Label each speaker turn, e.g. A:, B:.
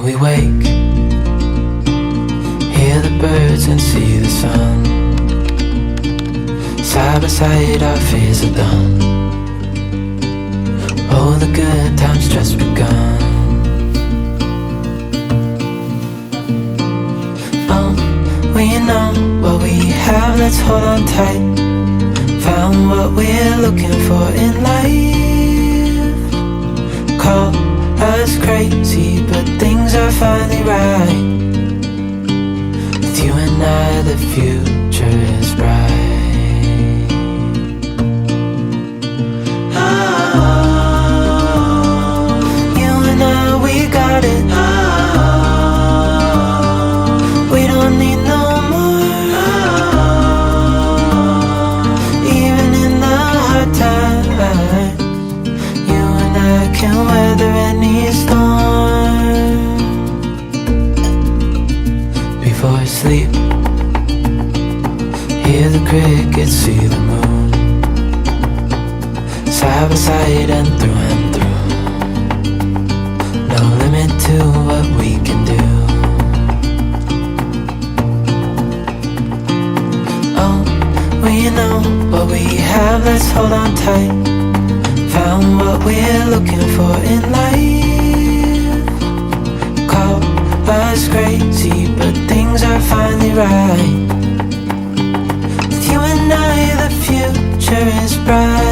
A: we wake, hear the birds and see the sun. Side by side our fears are done. Oh, the good times just begun. We know what we have, let's hold on tight. Found what we're looking for in life. Call us crazy, but things are finally right. With you and I, the future is bright. Oh, you and I, we got it. We don't need no more. Even in the hard times, you and I can weather any storm. Before I sleep, hear the crickets, see the moon. Side by side and through. No limit to what we can do. We know what we have, let's hold on tight. Found what we're looking for in life. Call us crazy, but things are finally right. With you and I, the future is bright.